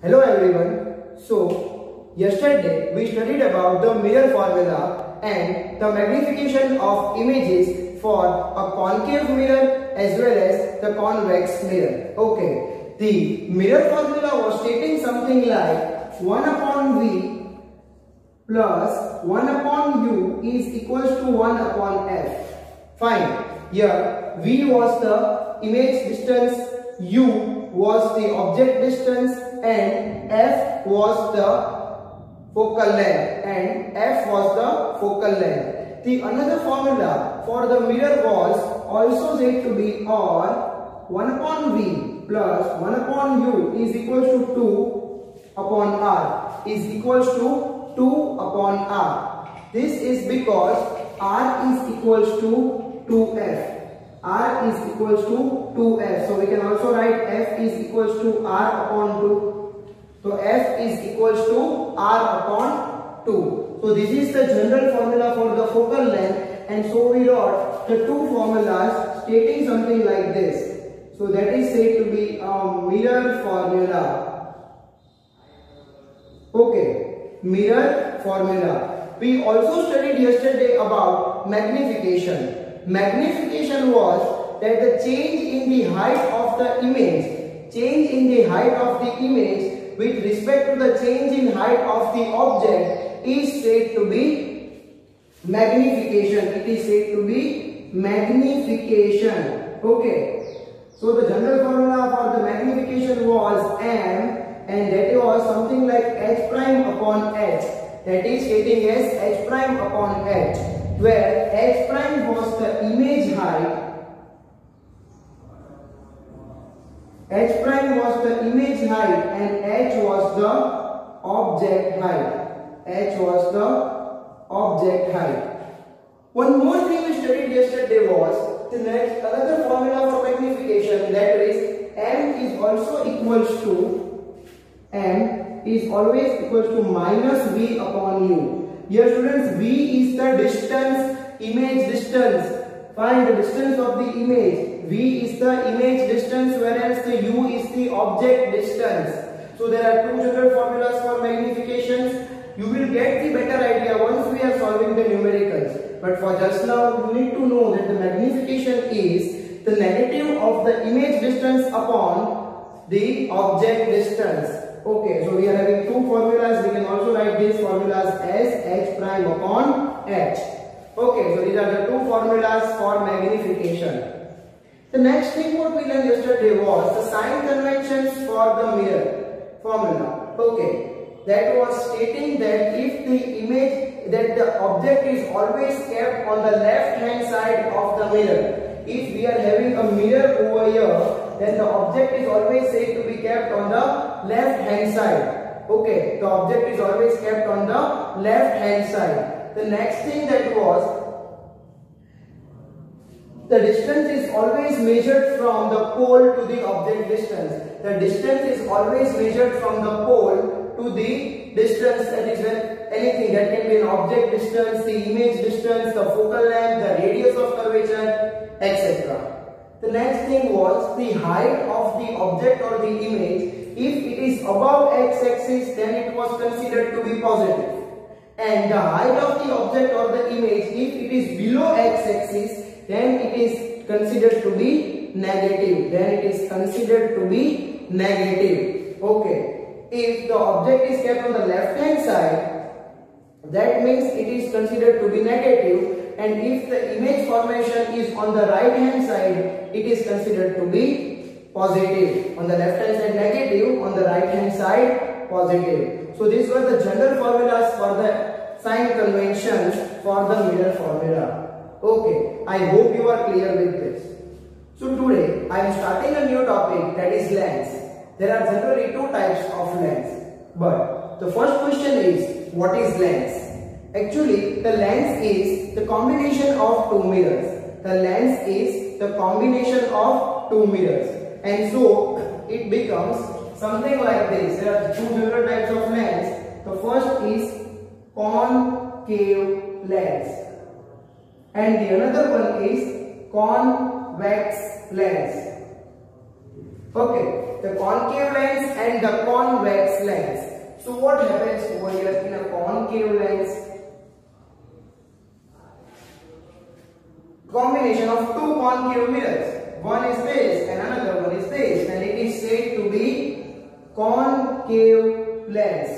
Hello everyone. So yesterday we studied about the mirror formula and the magnification of images for a concave mirror as well as the convex mirror. Okay. The mirror formula was stating something like 1 upon V plus 1 upon U is equals to 1 upon F. Fine. Here V was the image distance, U was the object distance, and F was the focal length, and F was the focal length. The another formula for the mirror was also said to be or 1 upon V plus 1 upon U is equals to 2 upon R is equals to 2 upon R. This is because R is equals to 2F. R is equals to 2F. So we can also write F is equals to R upon 2. So F is equals to R upon 2. So this is the general formula for the focal length, and so we wrote the two formulas stating something like this. So that is said to be a mirror formula. Okay, mirror formula. We also studied yesterday about magnification. Magnification was that the change in the height of the image, with respect to the change in height of the object is said to be magnification. It is said to be magnification. Okay. So the general formula for the magnification was M, and that was something like H prime upon H. That is stating as H prime upon H, where H prime was the image height, H prime was the image height, and H was the object height. H was the object height. One more thing we studied yesterday was the next another formula for magnification, that is M is also equals to minus V upon U. Here students, V is the distance, image distance. Find the distance of the image. V is the image distance, whereas the U is the object distance. So there are two general formulas for magnifications. You will get the better idea once we are solving the numericals. But for just now, you need to know that the magnification is the negative of the image distance upon the object distance. Okay, so we are having two formulas. We can also write these formulas as H prime upon H. Okay, so these are the two formulas for magnification. The next thing what we learned yesterday was the sign conventions for the mirror formula. Okay, that was stating that if the object is always kept on the left hand side of the mirror. If we are having a mirror over here, then the object is always said to be kept on the left hand side. Okay, the object is always kept on the left hand side. The next thing that was the distance is always measured from the pole to the object distance. The distance is always measured from the pole to the distance, that is when anything that can be an object distance, the image distance, the focal length, the radius of curvature, etc. The next thing was the height of the object or the image. If it is above x-axis, then it was considered to be positive. And the height of the object or the image, if it is below x-axis, then it is considered to be negative. Okay. If the object is kept on the left hand side, that means it is considered to be negative. And if the image formation is on the right hand side, it is considered to be positive. On the left hand side negative, on the right hand side positive. So these were the general formulas for the sign conventions for the mirror formula. Okay, I hope you are clear with this. So today I am starting a new topic, that is lens. There are generally two types of lens. But the first question is, what is lens? Actually, the lens is the combination of two mirrors. The lens is the combination of two mirrors. And so it becomes something like this. There are two general types of lens. The first is concave lens, and the another one is convex lens. Okay, the concave lens and the convex lens. So what happens over here in a concave lens? Combination of two concave mirrors. One is this and another one is this, and it is said to be concave lens.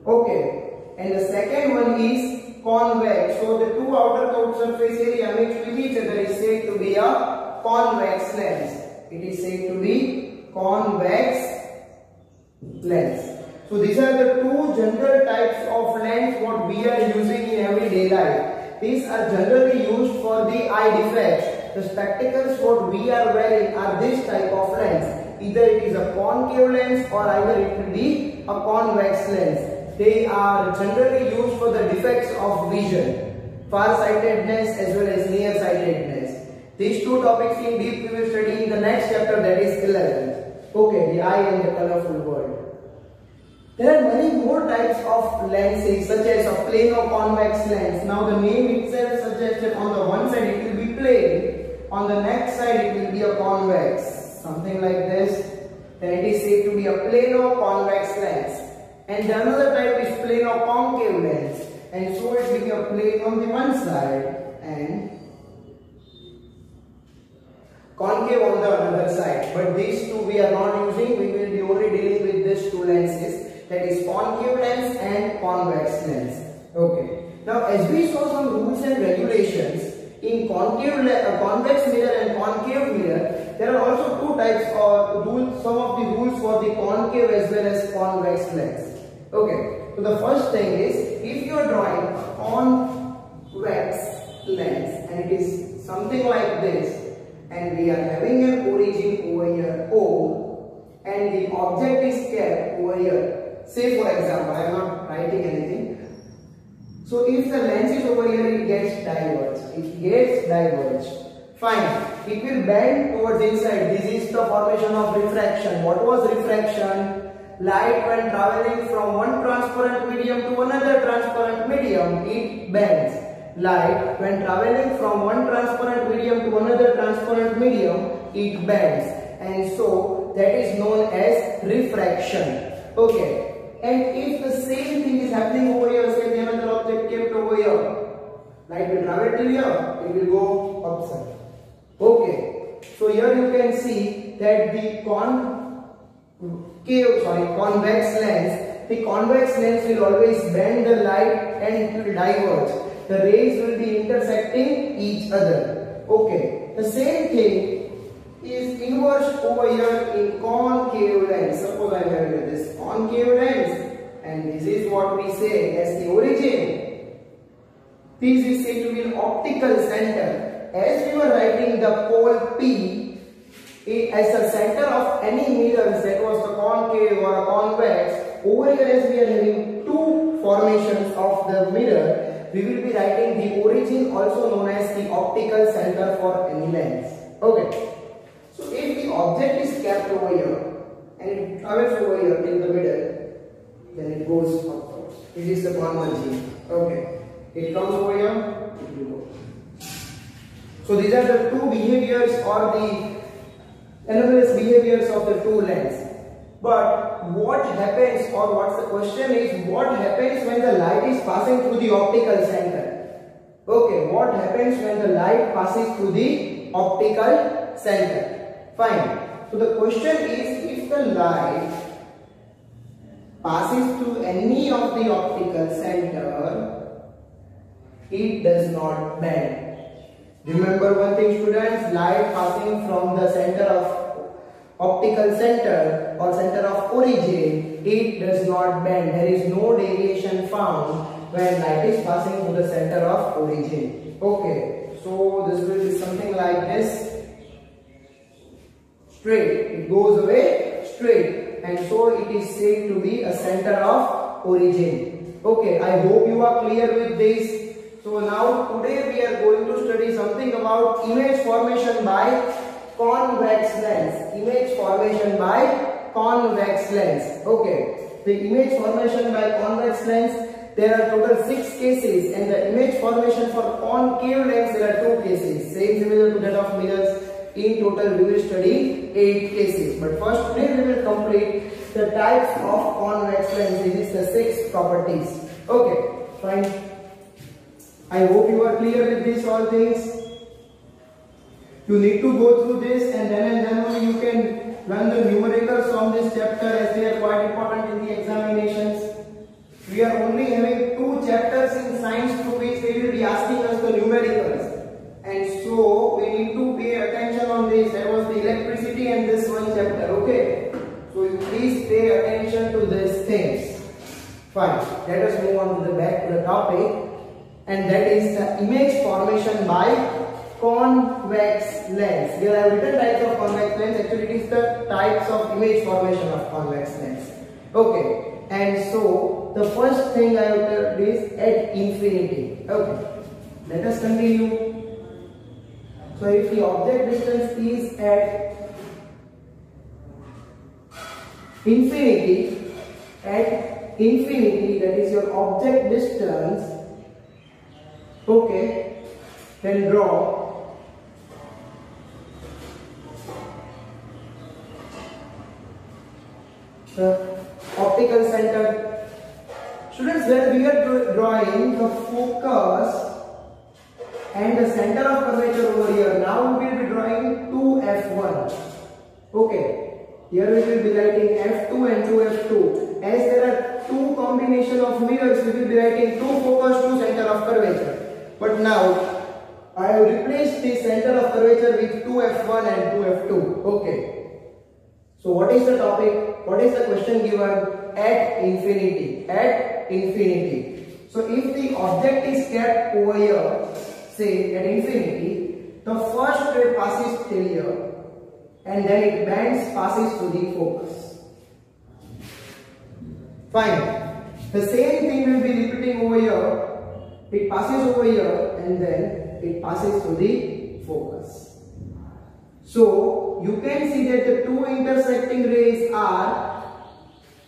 Okay, and the second one is convex. So the two outer curved surface area mixed with each other is said to be a convex lens. It is said to be convex lens. So these are the two general types of lens what we are using in everyday life. These are generally used for the eye defects. The spectacles what we are wearing are this type of lens. Either it is a concave lens or either it will be a convex lens. They are generally used for the defects of vision, far-sightedness as well as near-sightedness. These two topics in deep we will study in the next chapter, that is 11th. Okay, the eye and the colorful world. There are many more types of lenses such as a plano-convex lens. Now the name itself suggests that on the one side it will be plane, on the next side it will be a convex, something like this. Then it is said to be a plano-convex lens. And the another type is plano-concave lens, and so it will be a plane on the one side and concave on the other side. But these two we are not using, we will be only dealing with these two lenses, that is concave lens and convex lens. Okay. Now as we saw some rules and regulations in convex mirror and concave mirror, there are also two types of rules, some of the rules for the concave as well as convex lens. Okay, so the first thing is, if you are drawing a convex lens and it is something like this, and we are having an origin over here O, and the object is kept over here. Say for example, I am not writing anything. So if the lens is over here, it gets diverged. It gets diverged. Fine. It will bend towards inside. This is the formation of refraction. What was refraction? Light when traveling from one transparent medium to another transparent medium, it bends. Light when traveling from one transparent medium to another transparent medium, it bends. And so that is known as refraction. Okay. And if the same thing is happening over here, say the another object kept over here, light will travel till here, it will go upside. Okay. So here you can see that the convex lens will always bend the light and it will diverge. The rays will be intersecting each other. Okay. The same thing is inverse over here in concave lens. Suppose I am having this concave lens and this is what we say as the origin. This is said to be an optical center. As we were writing the pole P as the center of any mirrors, that was the concave or a convex, over here as we are having two formations of the mirror, we will be writing the origin, also known as the optical center for any lens. Okay. So if the object is kept over here and it travels over here in the middle, then it goes upwards. It is the converging. Okay. It comes over here, it will go. So these are the two behaviors or the anomalous behaviors of the two lens. But what happens, or what's the question is, what happens when the light is passing through the optical center? Okay, what happens when the light passes through the optical center? Fine. So the question is, if the light passes through any of the optical center, it does not bend. Remember one thing, students, light passing from the center of optical center or center of origin, it does not bend. There is no deviation found when light is passing through the center of origin. Okay, so this will be something like this. Straight, it goes away straight, and so it is said to be a center of origin. Okay, I hope you are clear with this. So now today we are going to study something about image formation by convex lens. Image formation by convex lens. Okay, the image formation by convex lens, there are total 6 cases, and the image formation for concave lens, there are 2 cases, same similar to that of mirrors. In total we will study 8 cases. But first today we will complete the types of convex lens. This is the 6 properties. Okay, fine. I hope you are clear with this all things. You need to go through this and then only you can learn the numericals from this chapter, as they are quite important in the examinations. We are only having 2 chapters in science through which they will be asking us the numericals. And so we need to pay attention on this. That was the electricity and this one chapter. Okay. So you please pay attention to these things. Fine. Let us move on to the back to the topic. And that is the image formation by convex lens. Here I have written types of convex lens. Actually, it is the types of image formation of convex lens. Okay. And so the first thing I have told is at infinity. Okay. Let us continue. So if the object distance is at infinity, that is your object distance, okay, then draw the optical center. Students, when we are drawing the focus and the center of curvature over here, now we will be drawing 2f1. Okay, here we will be writing f2 and 2f2. As there are 2 combination of mirrors, we will be writing 2 focus, 2 center of curvature. But now I have replaced the center of curvature with 2f1 and 2f2. Okay. So what is the topic? What is the question given? At infinity. At infinity. So if the object is kept over here, say at infinity, the first ray passes till here and then it bends, passes to the focus. Fine. The same thing will be repeating over here. It passes over here and then it passes to the focus. So you can see that the 2 intersecting rays are,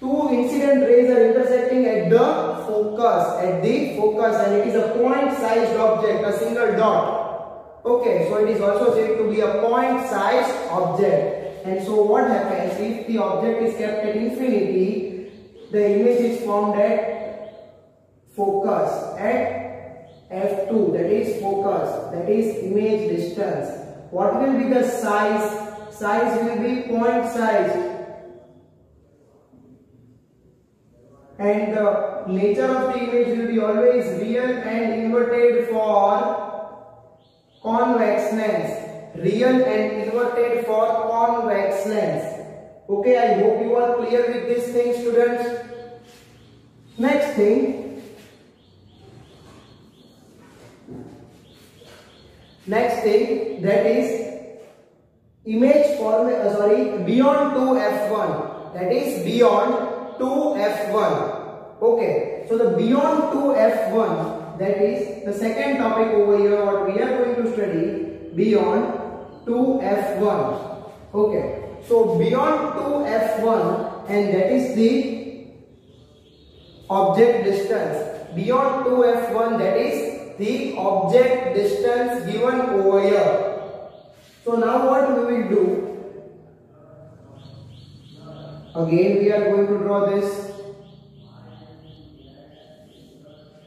2 incident rays are intersecting at the focus, and it is a point-sized object, a single dot. Okay, so it is also said to be a point-sized object. And so what happens if the object is kept at infinity? The image is formed at focus, at f2, that is focus, that is image distance. What will be the size? Size will be point-sized. And the nature of the image will be always real and inverted for convex lens. Real and inverted for convex lens. Okay, I hope you are clear with this thing, students. Next thing. That is image formation, beyond 2f1. That is beyond 2f1. Okay, so the beyond 2f1, that is the second topic over here what we are going to study, beyond 2f1. Okay, so beyond 2f1, and that is the object distance. Beyond 2f1, that is the object distance given over here. So now what we will do, again we are going to draw this,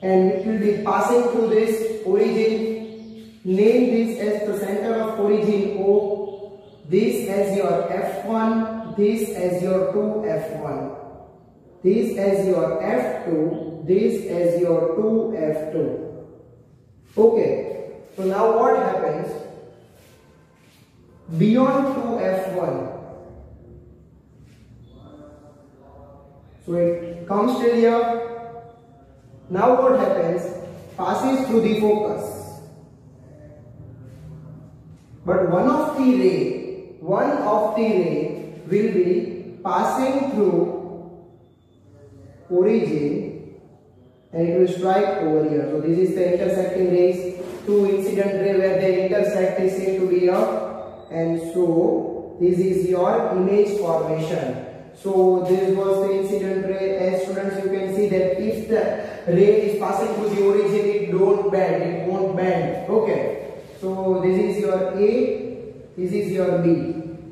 and it will be passing through this origin. Name this as the center of origin O, this as your f1, this as your 2f1, this as your f2, this as your 2f2. Okay, so now what happens? Beyond 2f1, so it comes till here. Now what happens? Passes through the focus. But one of the ray will be passing through origin and it will strike over here. So this is the intersecting rays. 2 incident ray where they intersect is said to be here. And so this is your image formation. So this was the incident ray. As students, you can see that if the ray is passing through the origin, it won't bend. Okay. So this is your A, this is your B.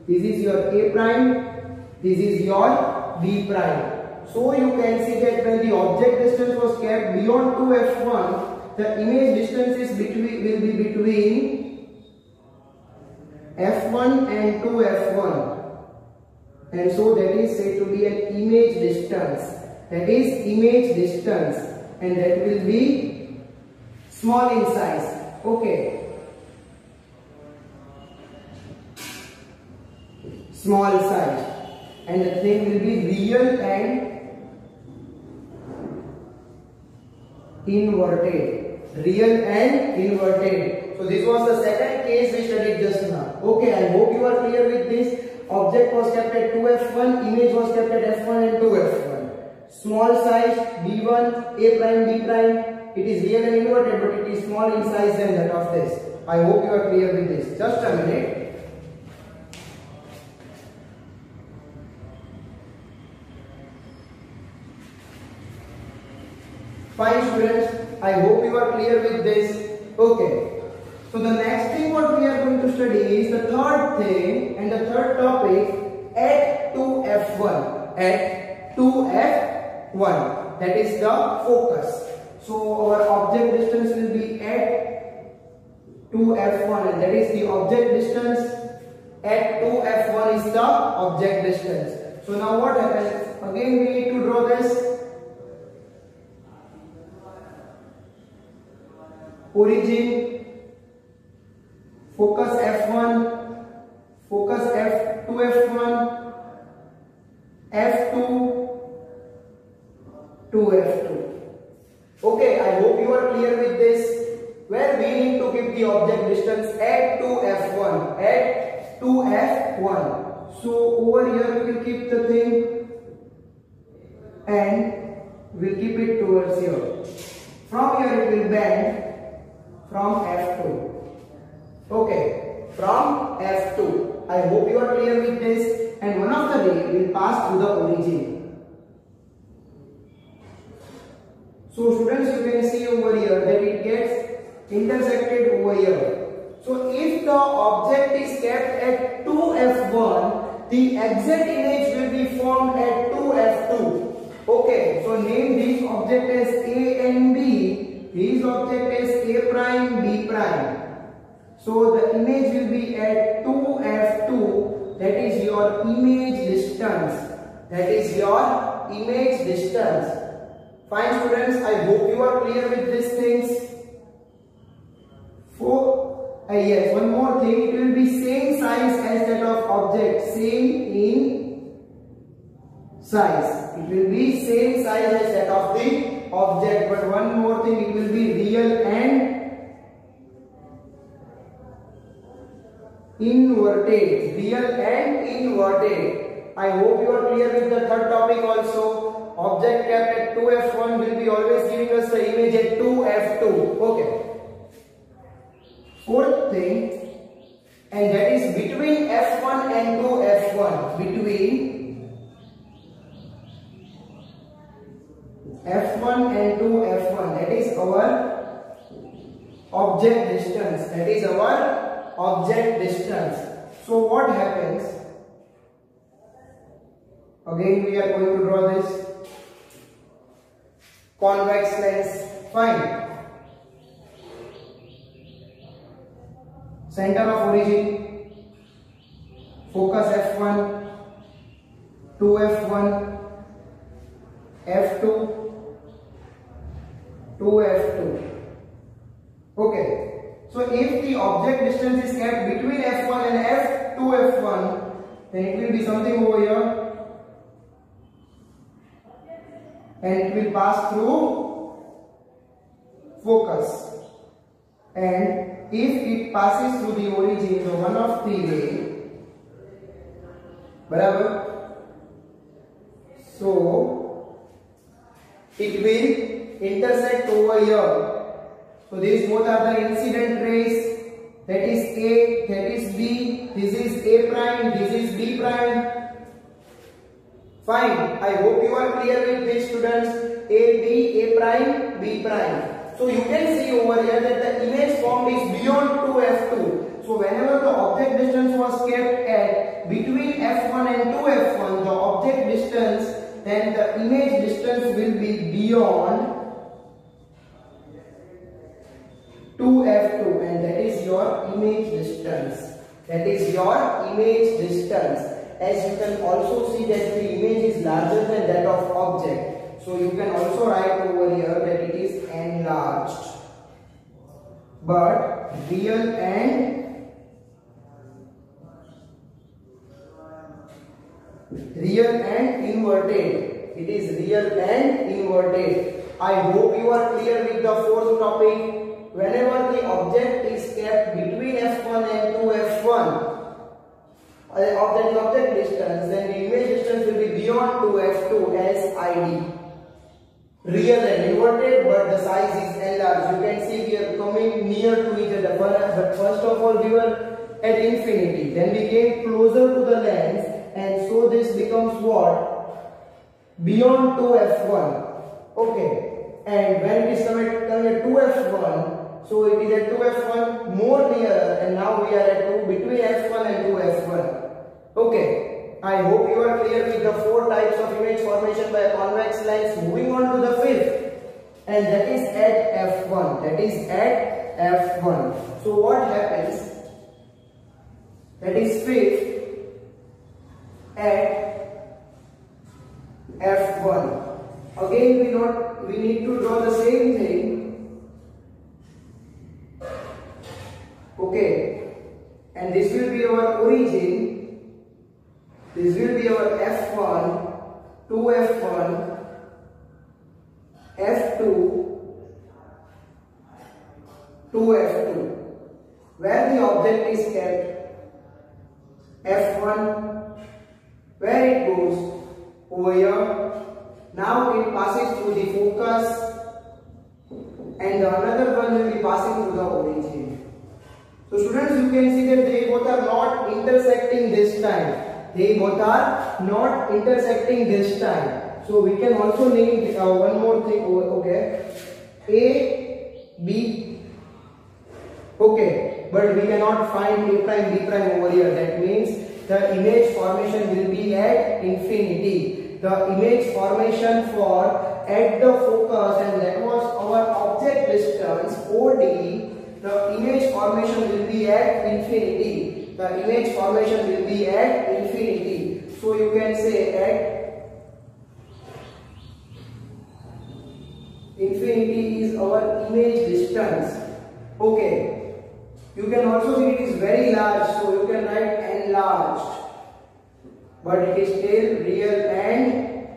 This is your A prime, this is your B prime. So you can see that when the object distance was kept beyond 2f1, the image distance is will be between f1 and 2f1. And so that is said to be an image distance. That is image distance, and that will be small in size. Okay. Small size, and the thing will be real and inverted. Real and inverted. So this was the second case we studied just now. Okay, I hope you are clear with this. Object was kept at 2f1, image was kept at f1 and 2f1. Small size b1, a prime, b prime. It is real and inverted, but it is small in size than that of this. I hope you are clear with this. Just a minute. Fine students, I hope you are clear with this. Okay. So the next thing what we are going to study is the third thing, and the third topic at 2f1. At 2f1. That is the focus. So our object distance will be at 2f1, and that is the object distance. At 2f1 is the object distance. So now what happens? Again we need to draw this. Origin, focus f1, focus f2f1, f2 to f2. Okay, I hope you are clear with this. Where we need to keep the object distance at 2f1, at 2f1. So over here we will keep the thing and we'll keep it towards here. From here it will bend from f2. Okay, from f2. I hope you are clear with this. And one of the rays will pass through the origin. So students, you can see over here that it gets intersected over here. So if the object is kept at 2f1, the exact image will be formed at 2f2. Okay, so name this object as A and B. This object is A prime, B prime. So the image will be at 2f2. That is your image distance. That is your image distance. Fine students, I hope you are clear with these things. Yes, one more thing. It will be same size as that of object. Same in size. It will be same size as that of the object, but one more thing, it will be real and inverted. Real and inverted. I hope you are clear with the third topic also. Object kept at 2f1 will be always giving us the image at 2f2. Okay. Fourth thing, and that is between f1 and 2f1. Between f1 and 2f1, that is our object distance. That is our object distance. So what happens? Again we are going to draw this convex lens. Fine. Center of origin, focus f1, 2f1, f2, 2f2. Okay. So if the object distance is kept between f1 and f2f1, then it will be something over here, and it will pass through focus. And if it passes through the origin, so one of the ray, barabar, so it will intersect over here. So these both are the incident rays. That is A, that is B, this is A prime, this is B prime. Fine. I hope you are clear with this, students. A, B, A prime, B prime. So you can see over here that the image formed is beyond 2f2. So whenever the object distance was kept at between f1 and 2f1, the object distance, then the image distance will be beyond 2f2, and that is your image distance. That is your image distance. As you can also see that the image is larger than that of object. So you can also write over here that it is enlarged. But real and inverted. It is real and inverted. I hope you are clear with the fourth topic. Whenever the object is kept between f1 and 2f1 of the object distance, then the image distance will be beyond 2f2 as ID. Real and inverted, but the size is enlarged. You can see we are coming near to each other. But first of all, we were at infinity. Then we came closer to the lens, and so this becomes what? Beyond 2f1. Okay. And when it is coming at 2f1, so it is at 2f1 more nearer, and now we are at between f1 and 2f1. Okay, I hope you are clear with the four types of image formation by a convex lens. Moving on to the fifth, and that is at f1. That is at f1. So what happens? That is fifth at f1. Again, we need to draw the same thing. Okay, and this will be our origin. This will be our f1, 2f1, f2, 2f2. Where the object is kept, f1, where it goes, over here. Now it passes through the focus, and the another one will be passing through the origin. So students, you can see that they both are not intersecting this time. They both are not intersecting this time. So we can also name one more thing over, okay, A, B. Okay, but we cannot find A prime, B prime over here. That means the image formation will be at infinity. The image formation for at the focus, and that was our object distance OD. The image formation will be at infinity. The image formation will be at infinity. So you can say at infinity is our image distance. Okay. You can also see it is very large, so you can write enlarged. But it is still real and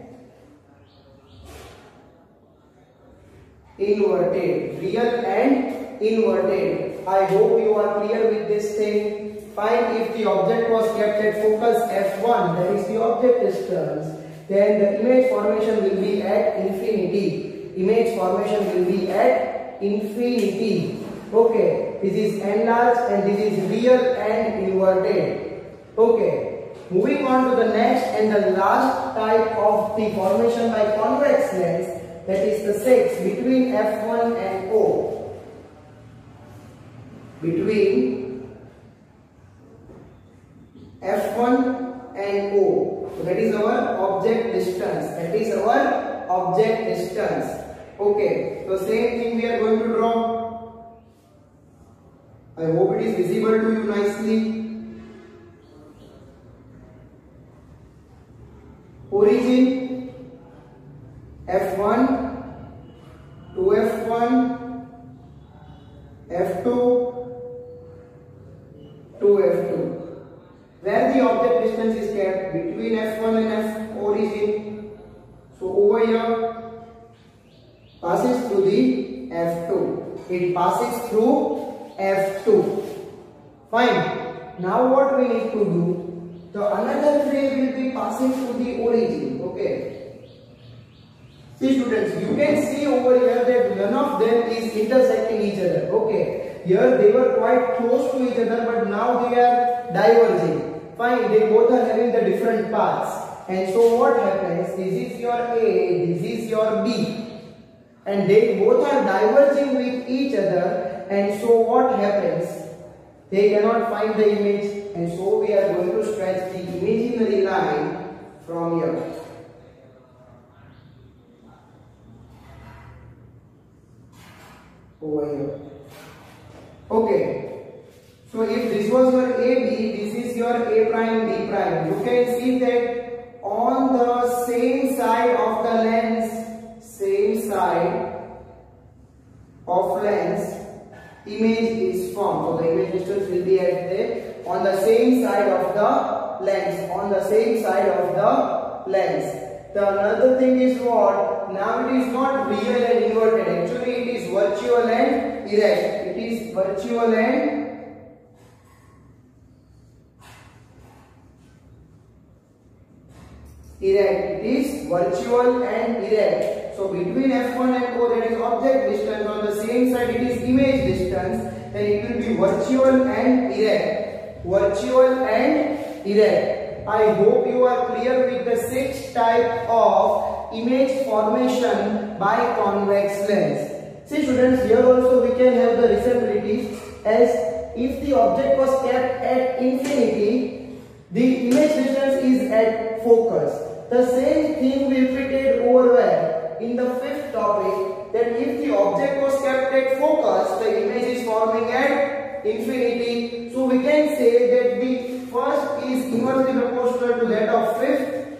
inverted. Real and inverted. I hope you are clear with this thing. Fine, if the object was kept at focus f1, that is the object distance, then the image formation will be at infinity. Image formation will be at infinity. Okay, this is enlarged and this is real and inverted. Okay. Moving on to the next and the last type of the formation by convex lens, that is the sixth, between f1 and O. Between f1 and O. So that is our object distance. That is our object distance. Okay. So same thing we are going to draw. I hope it is visible to you nicely. Origin f1, 2f1, f2, 2f2. Where the object distance is kept between f1 and f origin. So over here passes through the f2. It passes through f2. Fine. Now what we need to do? The another ray will be passing through the origin. Okay. See students, you can see over here that none of them is intersecting each other. Okay. Here they were quite close to each other, but now they are diverging. Fine. They both are having the different paths. And so what happens? This is your A, this is your B. And they both are diverging with each other. And so what happens? they cannot find the image, and so we are going to stretch the imaginary line from here. Over here. Okay. So if this was your AB, this is your A prime, B prime. You can see that on the same side of the lens, image is formed. So the image distance will be at the on the same side of the lens. The another thing is what? Now it is not real and inverted. Actually, it is virtual and erect. It is virtual and erect. It is virtual and erect. So between F1 and O, that is object distance. On the same side, it is image distance. Then it will be virtual and erect. Virtual and erect. I hope you are clear with the 6 type of image formation by convex lens. See students, here also we can have the resemblance, as if the object was kept at infinity, the image distance is at focus. The same thing we repeated over where in the 5th topic, that if the object was kept at focus, the image is forming at infinity. So we can say that the first is inversely proportional to that of 5th.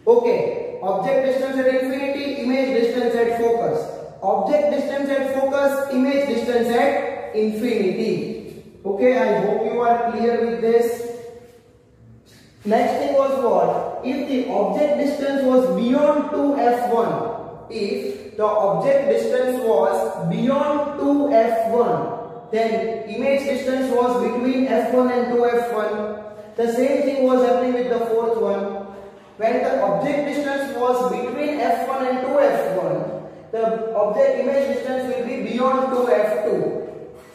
Okay, object distance at infinity, image distance at focus. Object distance at focus, image distance at infinity. Okay, I hope you are clear with this. Next thing was what? If the object distance was beyond 2f1, if the object distance was beyond 2f1, then image distance was between f1 and 2f1. The same thing was happening with the 4th one. When the object distance was between f1 and 2f1, the object image distance will be beyond 2f2.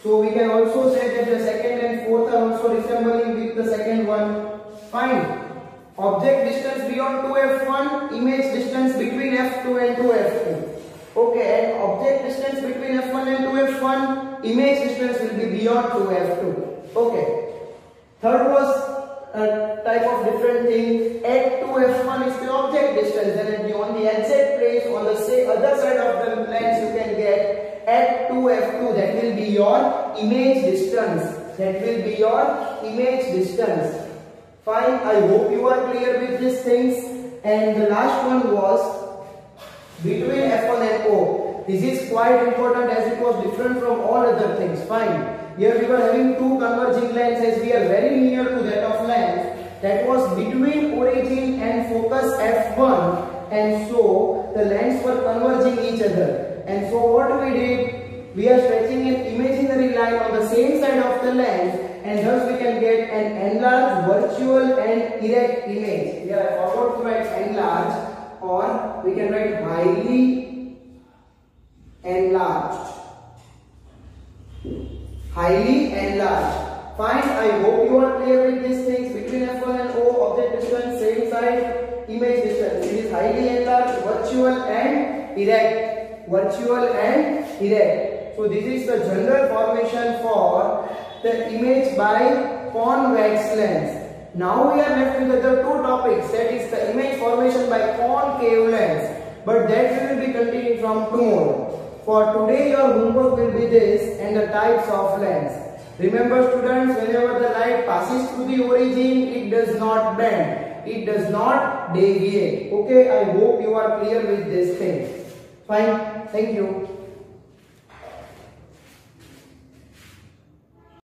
So we can also say that the 2nd and 4th are also resembling with the 2nd one. Fine. Object distance beyond 2f1, image distance between f2 and 2f2. Okay, and object distance between f1 and 2f1, image distance will be beyond 2f2. Okay. Third was a type of different thing. At 2f1 is the object distance, and on the exact place on the other side of the lens you can get at 2f2. That will be your image distance. Fine. I hope you are clear with these things. And the last one was between f1 and O. This is quite important as it was different from all other things. Fine. Here we were having two converging lenses. We are very near to that of lens that was between origin and focus f1, and so the lenses were converging each other. And so what we did, we are stretching an imaginary line on the same side of the lens, and thus we can get an enlarged virtual and erect image. Here I forgot to write enlarged, or we can write highly enlarged. Highly enlarged. Fine. I hope you are clear with these things. Between f1 and O, object distance, same side, image distance. It is highly enlarged, virtual and erect. So this is the general formation for the image by convex lens. Now we are left with other two topics, that is the image formation by concave lens. But that we will be continuing from tomorrow. For today your homework will be this and the types of lens. Remember students, whenever the light passes through the origin, it does not bend. It does not deviate. Okay, I hope you are clear with this thing. Fine. Thank you.